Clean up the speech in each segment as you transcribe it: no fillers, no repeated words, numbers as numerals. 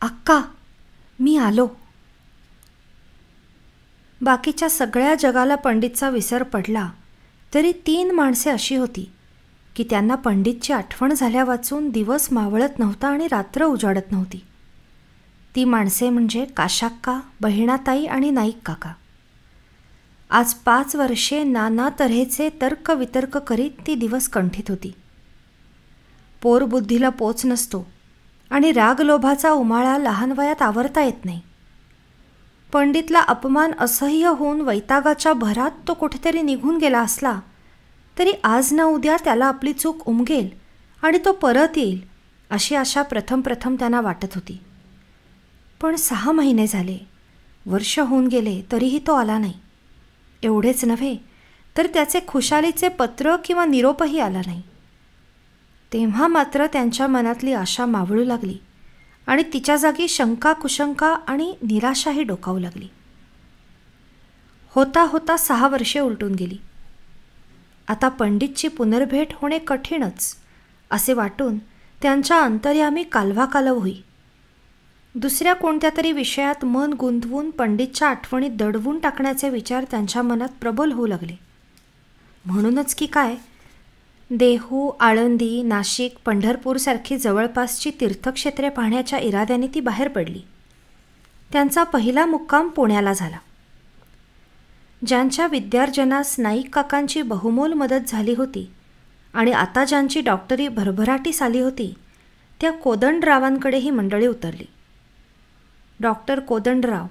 अक्का, मी आलो. बाकीच्या सगळ्या जगाला पंडितचा विसर पडला, तरी 3 माणसे अशी होती की त्यांना पंडितची आठवण झाल्या वाचून दिवस मावळत नव्हता आणि रात्र उजाडत नव्हती. ती माणसे म्हणजे काशाक्का, बहिणाताई आणि नाईक काका. आज 5 वर्षे नाना तऱ्हेचे तर्कवितर्क करीत ती दिवस कंठीत होती. पोरबुद्धीला पोच नसतो आणि रागलोभाचा उमाळा लहान वयात आवरता येत नाही. पंडितला अपमान असह्य होऊन वैतागाच्या भरात तो कुठेतरी निघून गेला असला तरी आज ना उद्या त्याला आपली चूक उमगेल आणि तो परत येईल अशी आशा प्रथम त्यांना वाटत होती. पण 6 महिने झाले, वर्ष होऊन गेले, तरीही तो आला नाही. एवढेच नव्हे तर त्याचे खुशालीचे पत्र किंवा निरोपही आला नाही. तेव्हा मात्र त्यांच्या मनातली आशा मावळू लागली आणि तिच्या जागी शंका, कुशंका आणि निराशाही डोकावू लागली. होता होता 6 वर्षे उलटून गेली. आता पंडितची पुनर्भेट होणे कठीणच असे वाटून त्यांच्या अंतर्यामी कालवाकालव होई. दुसऱ्या कोणत्या तरी विषयात मन गुंतवून पंडितच्या आठवणीत दडवून टाकण्याचे विचार त्यांच्या मनात प्रबल होऊ लागले. म्हणूनच की काय, देहू, आळंदी, नाशिक, पंढरपूरसारखी जवळपासची तीर्थक्षेत्रे पाहण्याच्या इराद्याने ती बाहेर पडली. त्यांचा पहिला मुक्काम पुण्याला झाला. ज्यांच्या विद्यार्जनास नाईक काकांची बहुमोल मदत झाली होती आणि आता ज्यांची डॉक्टरी भरभराटीस आली होती, त्या कोदंडरावांकडे ही मंडळी उतरली. डॉक्टर कोदंडराव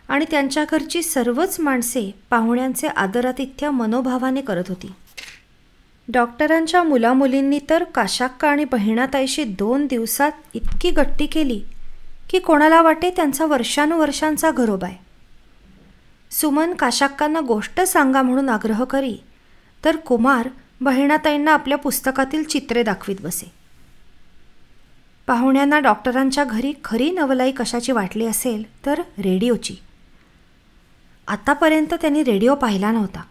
आणि त्यांच्या घरची सर्वच माणसे पाहुण्यांचे आदरातिथ्य मनोभावाने करत होती. डॉक्टरांच्या मुलामुलींनी तर काशाक्का आणि बहिणाताईशी 2 दिवसात इतकी गट्टी केली की कोणाला वाटे त्यांचा वर्षानुवर्षांचा घरोबा आहे. सुमन काशाक्कांना गोष्ट सांगा म्हणून आग्रह करी, तर कुमार बहिणाताईंना आपल्या पुस्तकातील चित्रे दाखवीत बसे. पाहुण्यांना डॉक्टरांच्या घरी खरी नवलाई कशाची वाटली असेल तर रेडिओची. आतापर्यंत त्यांनी रेडिओ पाहिला नव्हता.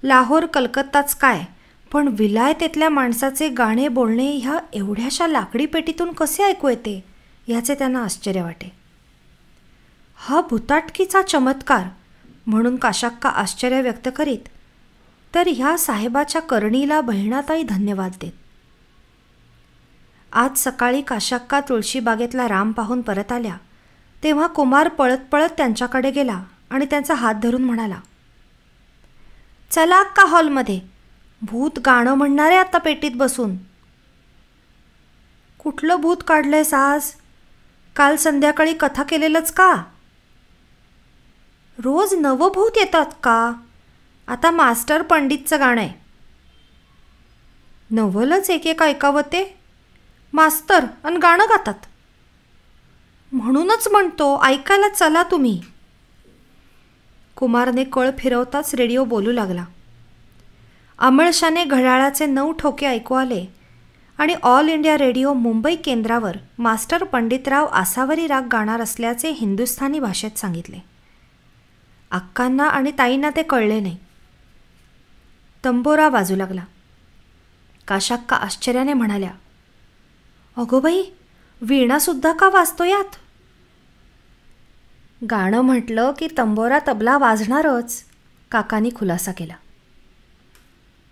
लाहोर, कलकत्ताच काय, पण विलायतेतल्या माणसाचे गाणे बोलणे ह्या एवढ्याशा लाकडी पेटीतून कसे ऐकू येते ह्याचे त्यांना आश्चर्य वाटे. हा भुताटकीचा चमत्कार म्हणून काशाक्का आश्चर्य व्यक्त करीत, तर ह्या साहेबाच्या करणीला बहिणाताई धन्यवाद देत. आज सकाळी काशाक्का तुळशीबागेतला राम पाहून परत आल्या तेव्हा कुमार पळत पळत त्यांच्याकडे गेला आणि त्यांचा हात धरून म्हणाला, चला अक्का हॉलमध्ये, भूत गाणं म्हणणारे आता पेटीत बसून. कुठलं भूत काढलंयस आज? काल संध्याकाळी कथा केलेलंच का? रोज नवं भूत येतात का? आता मास्टर पंडितचं गाणं आहे. नवलच एक ऐकावं ते मास्तर आणि गाणं गातात. म्हणूनच म्हणतो ऐकायला चला तुम्ही. कुमारने कळ फिरवताच रेडिओ बोलू लागला. अमळशाने घड्याळाचे 9 ठोके ऐकू आले आणि ऑल इंडिया रेडिओ मुंबई केंद्रावर मास्टर पंडितराव आसावरी राग गाणार असल्याचे हिंदुस्थानी भाषेत सांगितले. अक्कांना आणि ताईंना ते कळले नाही. तंबोरा वाजू लागला. काशाक्का आश्चर्याने म्हणाल्या, अगो बाई, वीणासुद्धा का वाजतो यात? गाणं म्हटलं की तंबोरा तबला वाजणारच, काकांनी खुलासा केला.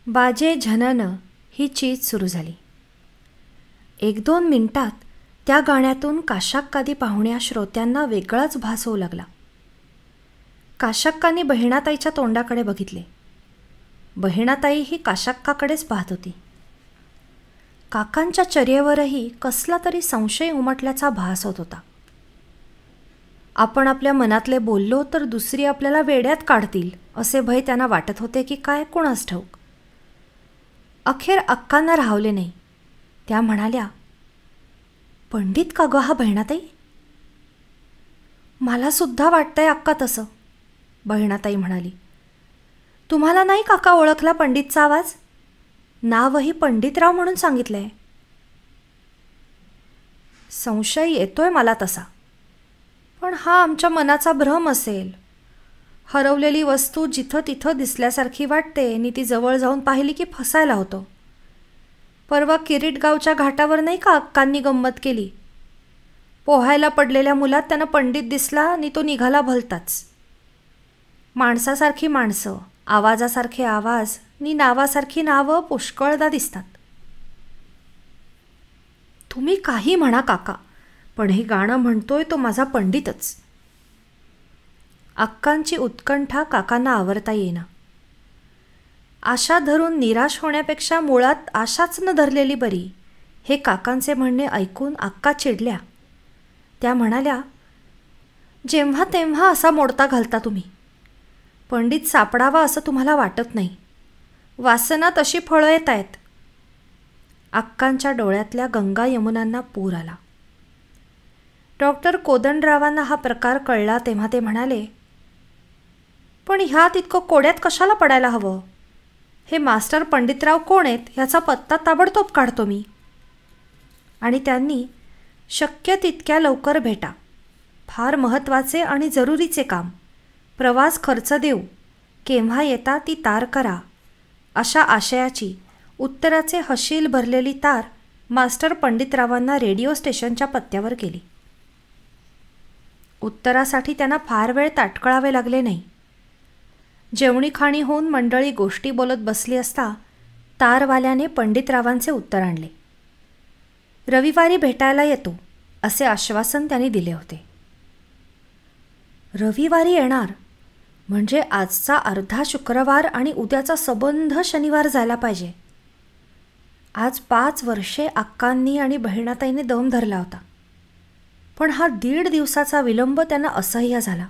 बाजे झनन ही चीज सुरू झाली. 1-2 मिनिटात त्या गाण्यातून काशाक्कादी पाहुण्या श्रोत्यांना वेगळाच भास होऊ लागला. काशाक्कांनी बहिणाताईच्या तोंडाकडे बघितले. बहिणाताई ही काशाक्काकडेच पाहत होती. काकांच्या चर्येवरही कसला तरी संशय उमटल्याचा भास होत होता. आपण आपल्या मनातले बोललो तर दुसरी आपल्याला वेड्यात काढतील असे भय त्यांना वाटत होते की काय, कोणास ठाऊक. अखेर अक्कांना राहवले नाही. त्या म्हणाल्या, पंडित का ग हा बहिणाताई? मला सुद्धा वाटतंय अक्का तसं, बहिणाताई म्हणाली. तुम्हाला नाही काका ओळखला पंडितचा आवाज? नावही पंडितराव म्हणून सांगितलंय. संशय येतोय मला तसा, पण हा आमच्या मनाचा भ्रम असेल. हरवलेली वस्तू जिथं तिथं दिसल्यासारखी वाटते आणि ती जवळ जाऊन पाहिली की फसायला होतो. परवा किरीटगावच्या घाटावर नाही का अक्कांनी गंमत केली, पोहायला पडलेल्या मुलात त्यानं पंडित दिसला आणि तो निघाला भलताच. माणसासारखी माणसं, आवाजासारखे आवाज आणि नावासारखी नावं पुष्कळदा दिसतात. तुम्ही काही म्हणा काका, पण हे गाणं म्हणतोय तो माझा पंडितच. अक्कांची उत्कंठा काकांना आवरता येईना. आशा धरून निराश होण्यापेक्षा मुळात आशाच न धरलेली बरी, हे काकांचे म्हणणे ऐकून अक्का चिडल्या. त्या म्हणाल्या, जेव्हा तेव्हा असा मोडता घालता तुम्ही. पंडित सापडावा असं तुम्हाला वाटत नाही. वासना तशी फळं येत आहेत. अक्कांच्या डोळ्यातल्या गंगा यमुनांना पूर आला. डॉक्टर कोदंडरावांना हा प्रकार कळला तेव्हा ते म्हणाले, पण ह्यात इतकं कोड्यात कशाला पडायला हवं? हे मास्टर पंडितराव कोण आहेत ह्याचा पत्ता ताबडतोब काढतो मी. आणि त्यांनी शक्य तितक्या लवकर भेटा, फार महत्त्वाचे आणि जरुरीचे काम, प्रवास खर्च देऊ, केव्हा येता ती तार करा, अशा आशयाची उत्तराचे हशील भरलेली तार मास्टर पंडितरावांना रेडिओ स्टेशनच्या पत्त्यावर केली. उत्तरासाठी त्यांना फार वेळ ताटकळावे लागले नाही. जेवणी खाणी होऊन मंडळी गोष्टी बोलत बसली असता तारवाल्याने पंडितरावांचे उत्तर आणले. रविवारी भेटायला येतो असे आश्वासन त्यांनी दिले होते. रविवारी येणार म्हणजे आजचा अर्धा शुक्रवार आणि उद्याचा सबंध शनिवार जायला पाहिजे. आज 5 वर्षे अक्कांनी आणि बहिणाताईने दम धरला होता, पण हा 1.5 दिवसाचा विलंब त्यांना असह्य झाला.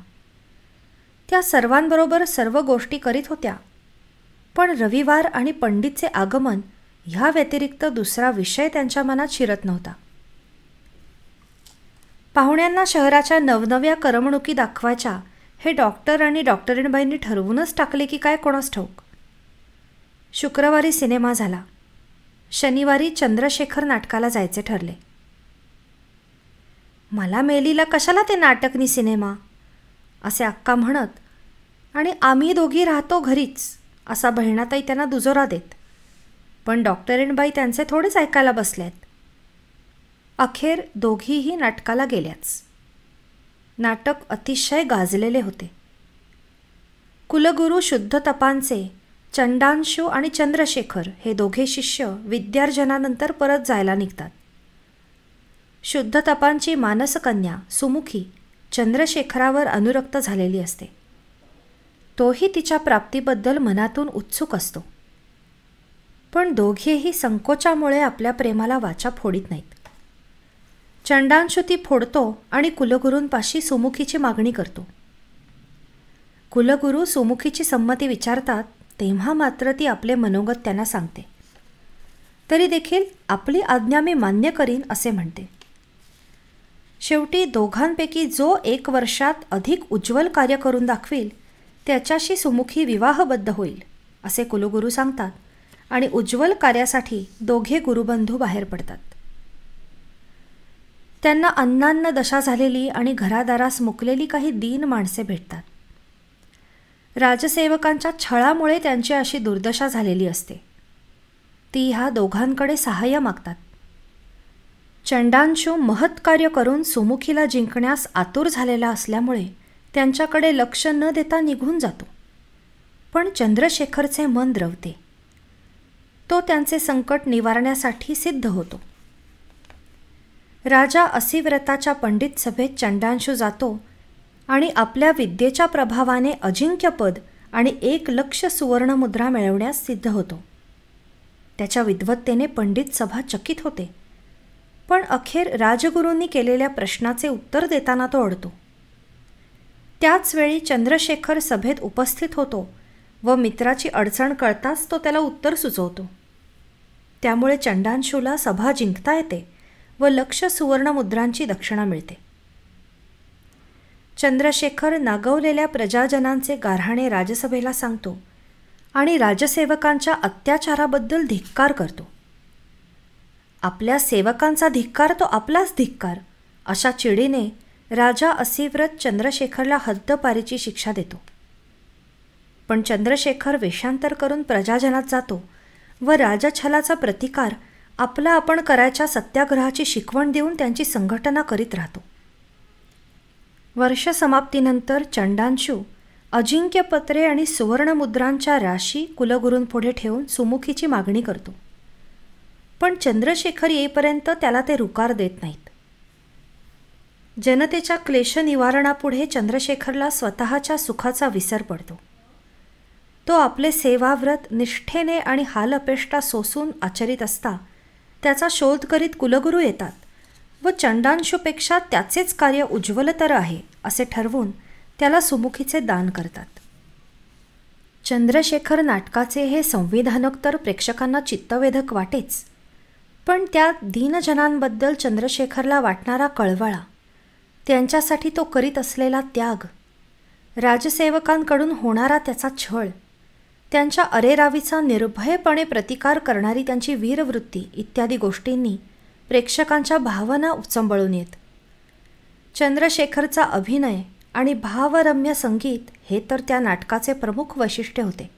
त्या सर्वांबरोबर सर्व गोष्टी करीत होत्या, पण रविवार आणि पंडितचे आगमन ह्या व्यतिरिक्त दुसरा विषय त्यांच्या मनात शिरत नव्हता. पाहुण्यांना शहराच्या नवनव्या करमणुकी दाखवायच्या हे डॉक्टर आणि डॉक्टरीणबाईंनी ठरवूनच टाकले की काय कोणास ठाऊक. शुक्रवारी सिनेमा झाला. शनिवारी चंद्रशेखर नाटकाला जायचे ठरले. मला मेलीला कशाला ते नाटक नि सिनेमा असे अक्का म्हणत, आणि आम्ही दोघी राहतो घरीच असा बहिणाताई त्यांना दुजोरा देत. पण डॉक्टरीणबाई त्यांचे थोडेच ऐकायला बसल्यात. अखेर दोघीही नाटकाला गेल्याच. नाटक अतिशय गाजलेले होते. कुलगुरू शुद्धतपांचे चंडांशू आणि चंद्रशेखर हे दोघे शिष्य विद्यार्जनानंतर परत जायला निघतात. शुद्धतपांची मानसकन्या सुमुखी चंद्रशेखरावर अनुरक्त झालेली असते. तोही तिच्या प्राप्तीबद्दल मनातून उत्सुक असतो, पण दोघेही संकोचामुळे आपल्या प्रेमाला वाचा फोडीत नाहीत. चंडांशू ती फोडतो आणि कुलगुरूंपाशी सुमुखीची मागणी करतो. कुलगुरू सुमुखीची संमती विचारतात तेव्हा मात्र ती आपले मनोगत त्यांना सांगते. तरी देखील आपली आज्ञा मी मान्य करीन असे म्हणते. शेवटी दोघांपैकी जो 1 वर्षात अधिक उज्ज्वल कार्य करून दाखवील त्याच्याशी सुमुखी विवाहबद्ध होईल असे कुलगुरू सांगतात आणि उज्ज्वल कार्यासाठी दोघे गुरुबंधू बाहेर पडतात. त्यांना अन्नान्न दशा झालेली आणि घरादारास मुकलेली काही दीन माणसे भेटतात. राजसेवकांच्या छळामुळे त्यांची अशी दुर्दशा झालेली असते. ती ह्या दोघांकडे सहाय्य मागतात. चंडांशू महत्कार्य करून सुमुखीला जिंकण्यास आतुर झालेला असल्यामुळे त्यांच्याकडे लक्ष न देता निघून जातो. पण चंद्रशेखरचे मन द्रवते. तो त्यांचे संकट निवारण्यासाठी सिद्ध होतो. राजा असिव्रताच्या पंडित सभेत चंडांशू जातो आणि आपल्या विद्येच्या प्रभावाने अजिंक्यपद आणि 1 लक्ष सुवर्णमुद्रा मिळवण्यास सिद्ध होतो. त्याच्या विद्वत्तेने पंडित सभा चकित होते, पण अखेर राजगुरूंनी केलेल्या प्रश्नाचे उत्तर देताना तो अडतो. त्याचवेळी चंद्रशेखर सभेत उपस्थित होतो व मित्राची अडचण कळताच तो त्याला उत्तर सुचवतो. त्यामुळे चंडांशूला सभा जिंकता येते व लक्ष सुवर्णमुद्रांची दक्षिणा मिळते. चंद्रशेखर नागवलेल्या प्रजाजनांचे गाऱ्हाणे राजसभेला सांगतो आणि राजसेवकांच्या अत्याचाराबद्दल धिक्कार करतो. आपल्या सेवकांचा धिक्कार तो आपलाच धिक्कार अशा चिडीने राजा असिव्रत चंद्रशेखरला हद्दपारीची शिक्षा देतो. पण चंद्रशेखर वेषांतर करून प्रजाजनात जातो व राजछलाचा प्रतिकार आपला आपण करायच्या सत्याग्रहाची शिकवण देऊन त्यांची संघटना करीत राहतो. वर्षसमाप्तीनंतर चंडांशू अजिंक्यपत्रे आणि सुवर्णमुद्रांच्या राशी कुलगुरूंपुढे ठेवून सुमुखीची मागणी करतो. पण चंद्रशेखर येईपर्यंत त्याला ते रुकार देत नाहीत. जनतेच्या क्लेश निवारणापुढे चंद्रशेखरला स्वतःच्या सुखाचा विसर पडतो. तो आपले सेवाव्रत निष्ठेने आणि हालअपेष्टा सोसून आचरित असता त्याचा शोध करीत कुलगुरू येतात व चंडांशूपेक्षा त्याचेच कार्य उज्ज्वलतर आहे असे ठरवून त्याला सुमुखीचे दान करतात. चंद्रशेखर नाटकाचे हे संविधानक तर प्रेक्षकांना चित्तवेधक वाटेच, पण त्या दीनजनांबद्दल चंद्रशेखरला वाटणारा कळवळा, त्यांच्यासाठी तो करीत असलेला त्याग, राजसेवकांकडून होणारा त्याचा छळ, त्यांच्या अरेरावीचा निर्भयपणे प्रतिकार करणारी त्यांची वीरवृत्ती इत्यादी गोष्टींनी प्रेक्षकांच्या भावना उचंबळून येत. चंद्रशेखरचा अभिनय आणि भावरम्य संगीत हे तर त्या नाटकाचे प्रमुख वैशिष्ट्य होते.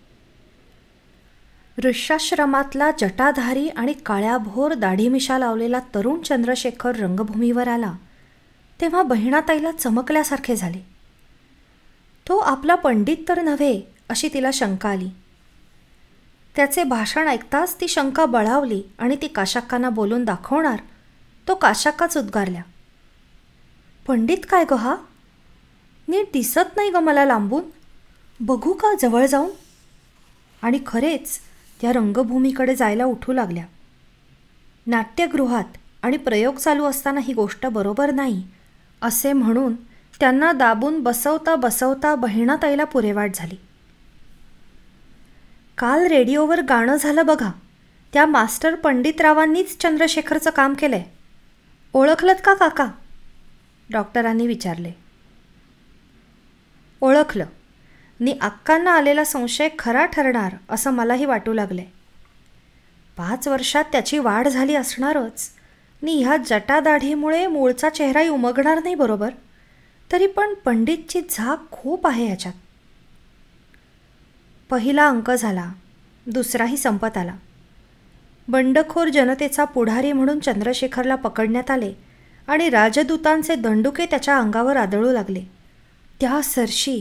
ऋष्याश्रमातला जटाधारी आणि काळ्याभोर दाढीमिशा लावलेला तरुण चंद्रशेखर रंगभूमीवर आला तेव्हा बहिणाताईला चमकल्यासारखे झाले. तो आपला पंडित तर नव्हे अशी तिला शंका आली. त्याचे भाषण ऐकताच ती शंका बळावली आणि ती काशाक्कांना बोलून दाखवणार तो काशाक्काच उद्गारल्या, पंडित काय ग हा? नीट दिसत नाही ग मला लांबून, बघू का जवळ जाऊन? आणि खरेच त्या रंगभूमीकडे जायला उठू लागल्या. नाट्यगृहात आणि प्रयोग चालू असताना ही गोष्ट बरोबर नाही असे म्हणून त्यांना दाबून बसवता बसवता बहिणाताईला पुरेवाट झाली. काल रेडिओवर गाणं झालं बघा, त्या मास्टर पंडितरावांनीच चंद्रशेखरचं काम केलंय. ओळखलत का काका? डॉक्टरांनी विचारले. ओळखलं. नी अक्कांना आलेला संशय खरा ठरणार असं मलाही वाटू लागले. 5 वर्षात त्याची वाढ झाली असणारच, नी ह्या जटादाढीमुळे मूळचा चेहराही उमगणार नाही बरोबर, तरी पण पंडितची झाक खूप आहे ह्याच्यात. पहिला अंक झाला, दुसराही संपत आला. बंडखोर जनतेचा पुढारी म्हणून चंद्रशेखरला पकडण्यात आले आणि राजदूतांचे दंडुके त्याच्या अंगावर आदळू लागले. त्या सरशी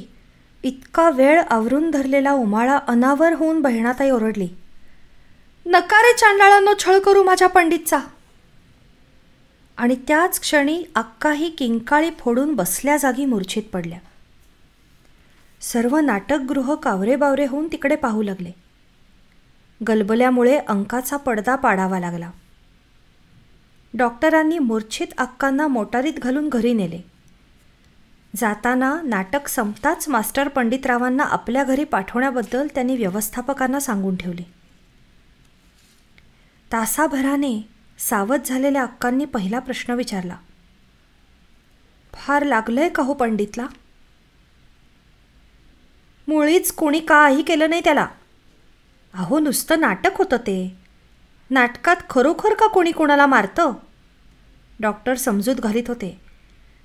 इतका वेळ आवरून धरलेला उमाळा अनावर होऊन बहिणाताई ओरडली, नका रे चांडाळांनो छळ करू माझ्या पंडितचा. आणि त्याच क्षणी अक्काही किंकाळी फोडून बसल्या जागी मूर्छित पडल्या. सर्व नाटकगृह कावरेबावरे होऊन तिकडे पाहू लागले. गलबल्यामुळे अंकाचा पडदा पाडावा लागला. डॉक्टरांनी मूर्छित अक्कांना मोटारीत घालून घरी नेले. जाताना नाटक संपताच मास्टर पंडितरावांना आपल्या घरी पाठवण्याबद्दल त्यांनी व्यवस्थापकांना सांगून ठेवले. तासाभराने सावध झालेल्या अक्कांनी पहिला प्रश्न विचारला, फार लागलंय का हो पंडितला? मुळीच कोणी काही केलं नाही त्याला. अहो नुसतं नाटक होतं ते. नाटकात खरोखर का कोणी कोणाला मारतं? डॉक्टर समजूत घालीत होते.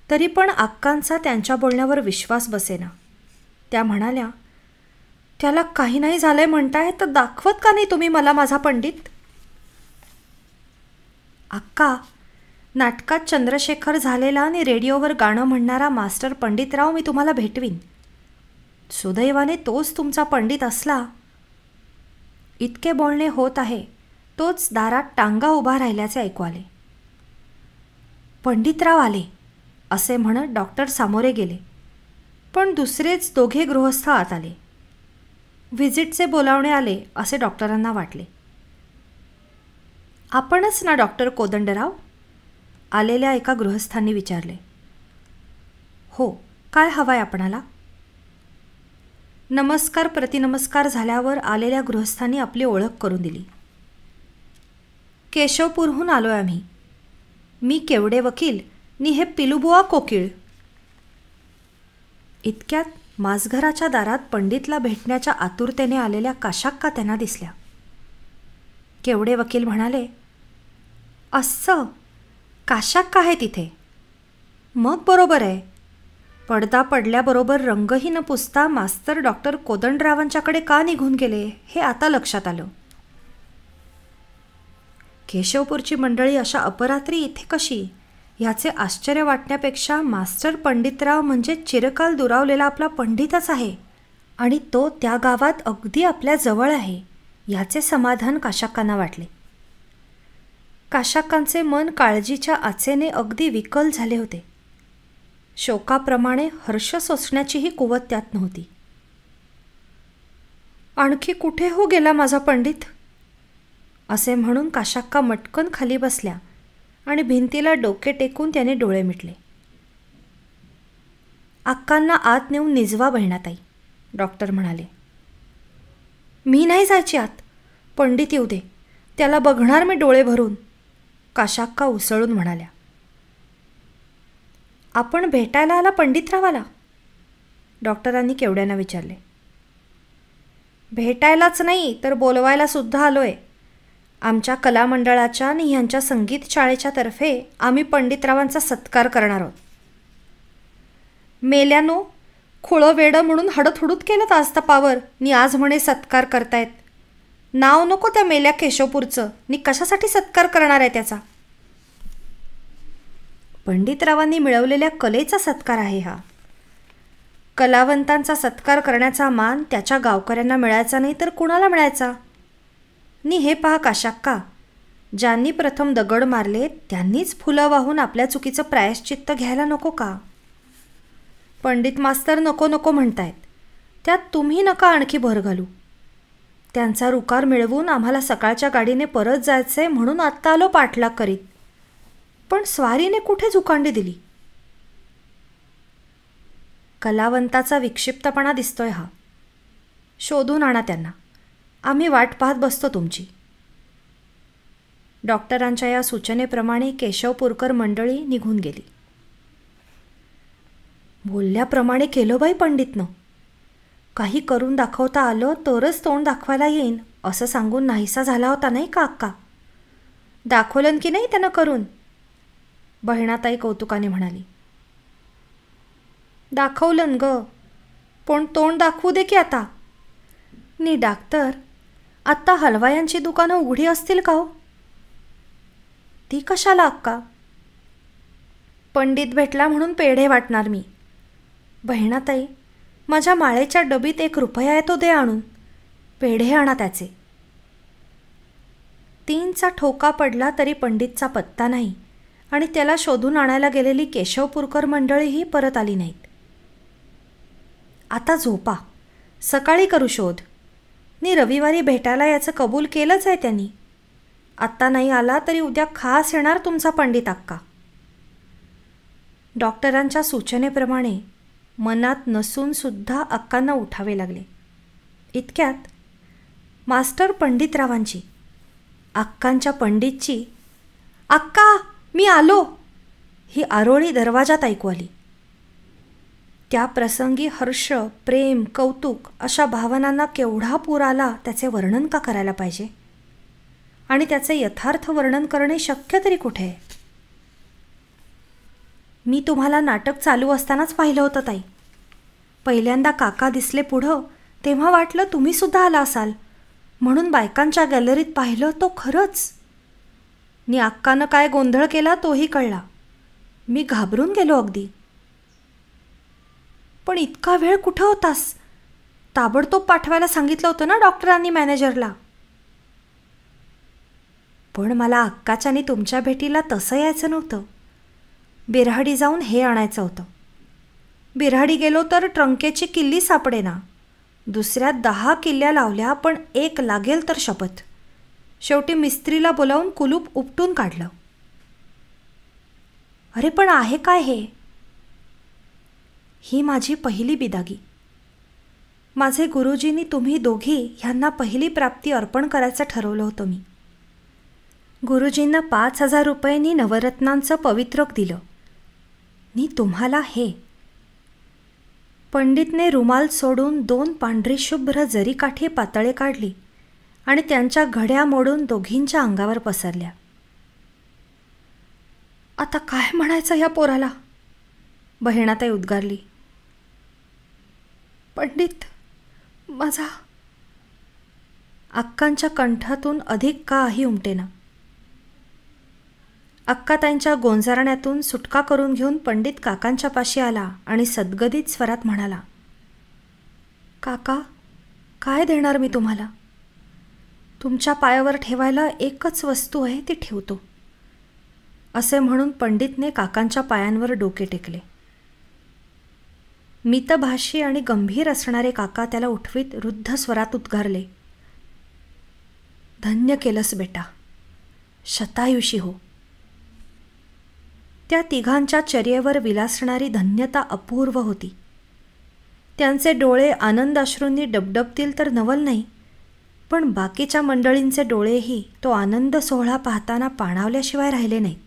तरी पण अक्कांचा त्यांच्या बोलण्यावर विश्वास बसेना. त्या म्हणाल्या, त्याला काही नाही झालंय म्हणताय तर दाखवत का नाही तुम्ही मला माझा पंडित? अक्का, नाटकात चंद्रशेखर झालेला आणि रेडिओवर गाणं म्हणणारा मास्टर पंडितराव मी तुम्हाला भेटवीन. सुदैवाने तोच तुमचा पंडित असला. इतके बोलणे होत आहे तोच दारात टांगा उभा राहिल्याचे ऐकू आले. पंडितराव आले असे म्हणत डॉक्टर सामोरे गेले, पण दुसरेच दोघे गृहस्थ आत आले. व्हिजिटचे बोलावणे आले असे डॉक्टरांना वाटले. आपणच ना डॉक्टर कोदंडराव? आलेल्या एका गृहस्थांनी विचारले. हो, काय हवाय आपणाला? नमस्कार प्रतिनमस्कार झाल्यावर आलेल्या गृहस्थांनी आपली ओळख करून दिली. केशवपूरहून आलोय आम्ही. मी केवडे वकील नि हे पिलुबुवा कोकिळ. इतक्यात माझघराच्या दारात पंडितला भेटण्याच्या आतुरतेने आलेल्या काशाक्का त्यांना दिसल्या. केवडे वकील म्हणाले, असं काशाक्का आहे तिथे? मग बरोबर आहे. पडदा पडल्याबरोबर रंगही न पुसता मास्तर डॉक्टर कोदंडरावांच्याकडे का निघून गेले हे आता लक्षात आलं. केशवपूरची मंडळी अशा अपरात्री इथे कशी ह्याचे आश्चर्य वाटण्यापेक्षा मास्टर पंडितराव म्हणजे चिरकाल दुरावलेला आपला पंडितच आहे आणि तो त्या गावात अगदी आपल्या जवळ आहे ह्याचे समाधान काशाक्कांना वाटले. काशाक्कांचे मन काळजीच्या आचेने अगदी विकल झाले होते. शोकाप्रमाणे हर्ष सोसण्याचीही कुवत त्यात नव्हती. आणखी कुठे हो गेला माझा पंडित, असे म्हणून काशाक्का मटकन खाली बसल्या आणि भिंतीला डोके टेकून त्याने डोळे मिटले. अक्कांना आत नेऊन निजवा बहिणाताई, डॉक्टर म्हणाले. मी नाही जायची आत, पंडित येऊ दे, त्याला बघणार मी डोळे भरून, काशाक्का उसळून म्हणाल्या. आपण भेटायला आला पंडितरावाला, डॉक्टरांनी केवढ्यानं विचारले. भेटायलाच नाही तर बोलवायला सुद्धा आलोय. आमच्या कलामंडळाच्या आणि ह्यांच्या संगीत शाळेच्या तर्फे आम्ही पंडितरावांचा सत्कार करणार आहोत. मेल्यानो खुळं वेडं म्हणून हडतहुडूत केलं आज तपावर नि आज म्हणे सत्कार करतायत. नाव नको त्या मेल्या केशवपूरचं, नि कशासाठी सत्कार करणार आहे त्याचा. पंडितरावांनी मिळवलेल्या कलेचा सत्कार आहे हा. कलावंतांचा सत्कार करण्याचा मान त्याच्या गावकऱ्यांना मिळायचा नाही तर कुणाला मिळायचा. नि हे पहा काशाक्का, ज्यांनी प्रथम दगड मारले त्यांनीच फुलं वाहून आपल्या चुकीचं प्रायश्चित्त घ्यायला नको का. पंडित मास्तर नको नको म्हणतायत, त्यात तुम्ही नका आणखी भर घालू. त्यांचा रुकार मिळवून आम्हाला सकाळच्या गाडीने परत जायचंय म्हणून आत्ता आलो पाठलाग करीत, पण स्वारीने कुठे झुकांडी दिली. कलावंताचा विक्षिप्तपणा दिसतोय हा. शोधून आणा त्यांना, आम्ही वाट पाहत बसतो तुमची. डॉक्टरांच्या या सूचनेप्रमाणे केशवपूरकर मंडळी निघून गेली. बोलल्याप्रमाणे केलं बाई पंडितनं. काही करून दाखवता आलं तरच तोंड दाखवायला येईन असं सांगून नाहीसा झाला होता नाही का अक्का. दाखवलं की नाही त्यानं करून, बहिणाताई कौतुकाने म्हणाली. दाखवलं ग, पण तोंड दाखवू दे की आता. नी डाक्टर, आत्ता हलवायांची दुकानं उघडी असतील का हो. ती कशाला अक्का. पंडित भेटला म्हणून पेढे वाटणार मी. बहिणाताई, माझ्या माळेच्या डबीत 1 रुपया येतो दे आणून, पेढे आणा त्याचे. 3चा ठोका पडला तरी पंडितचा पत्ता नाही आणि त्याला शोधून आणायला गेलेली केशवपूरकर मंडळीही परत आली नाहीत. आता झोपा, सकाळी करू शोध. नि रविवारी भेटायला याचं कबूल केलंच आहे त्यांनी. आत्ता नाही आला तरी उद्या खास येणार तुमचा पंडित अक्का. डॉक्टरांच्या सूचनेप्रमाणे मनात नसून सुद्धा अक्कांना उठावे लागले. इतक्यात मास्टर पंडितरावांची, अक्कांच्या पंडितची "अक्का, मी आलो" ही आरोळी दरवाजात ऐकू आली. त्या प्रसंगी हर्ष, प्रेम, कौतुक अशा भावनांना केवढा पूर आला त्याचे वर्णन का करायला पाहिजे. आणि त्याचे यथार्थ वर्णन करणे शक्य तरी कुठे. मी तुम्हाला नाटक चालू असतानाच पाहिलं होतं ताई. पहिल्यांदा काका दिसले पुढं तेव्हा वाटलं तुम्हीसुद्धा आला असाल, म्हणून बायकांच्या गॅलरीत पाहिलं तो खरंच. नि अक्कानं काय गोंधळ केला तोही कळला. मी घाबरून गेलो अगदी. पण इतका वेळ कुठं होतास, ताबडतोब पाठवायला सांगितलं होतं ना डॉक्टरांनी मॅनेजरला. पण मला अक्काच्यानी तुमच्या भेटीला तसं यायचं नव्हतं. बिऱ्हाडी जाऊन हे आणायचं होतं. बिऱ्हाडी गेलो तर ट्रंकेची किल्ली सापडेना. दुसऱ्या 10 किल्ल्या लावल्या पण 1 लागेल तर शपथ. शेवटी मिस्त्रीला बोलावून कुलूप उपटून काढलं. अरे पण आहे काय हे. ही माझी पहिली बिदागी. माझे गुरुजींनी तुम्ही दोघी ह्यांना पहिली प्राप्ती अर्पण करायचं ठरवलं होतं मी. गुरुजींना 5,000 रुपयांनी नवरत्नांचं पवित्रक दिलं. नि तुम्हाला हे. पंडितने रुमाल सोडून 2 पांढरी शुभ्र जरीकाठी पातळे काढली आणि त्यांच्या घड्या मोडून दोघींच्या अंगावर पसरल्या. आता काय म्हणायचं ह्या पोराला, बहिणाताई उद्गारली. पंडित माझा. अक्कांच्या कंठातून अधिक काही उमटेना. अक्काताईंच्या गोंजारण्यातून सुटका करून घेऊन पंडित काकांच्या पाशी आला आणि सद्गदित स्वरात म्हणाला, काका, काय देणार मी तुम्हाला? तुमच्या पायावर ठेवायला एकच वस्तू आहे, ती ठेवतो. असे म्हणून पंडितने काकांच्या पायांवर डोके टेकले. मितभाषी आणि गंभीर असणारे काका त्याला उठवीत रुद्ध स्वरात उद्गारले, धन्य केलंस बेटा, शतायुषी हो. त्या तिघांच्या चर्येवर विलासणारी धन्यता अपूर्व होती. त्यांचे डोळे आनंदाश्रूंनी डबडबतील तर नवल नाही, पण बाकीच्या मंडळींचे डोळेही तो आनंद सोहळा पाहताना पाणावल्याशिवाय राहिले नाहीत.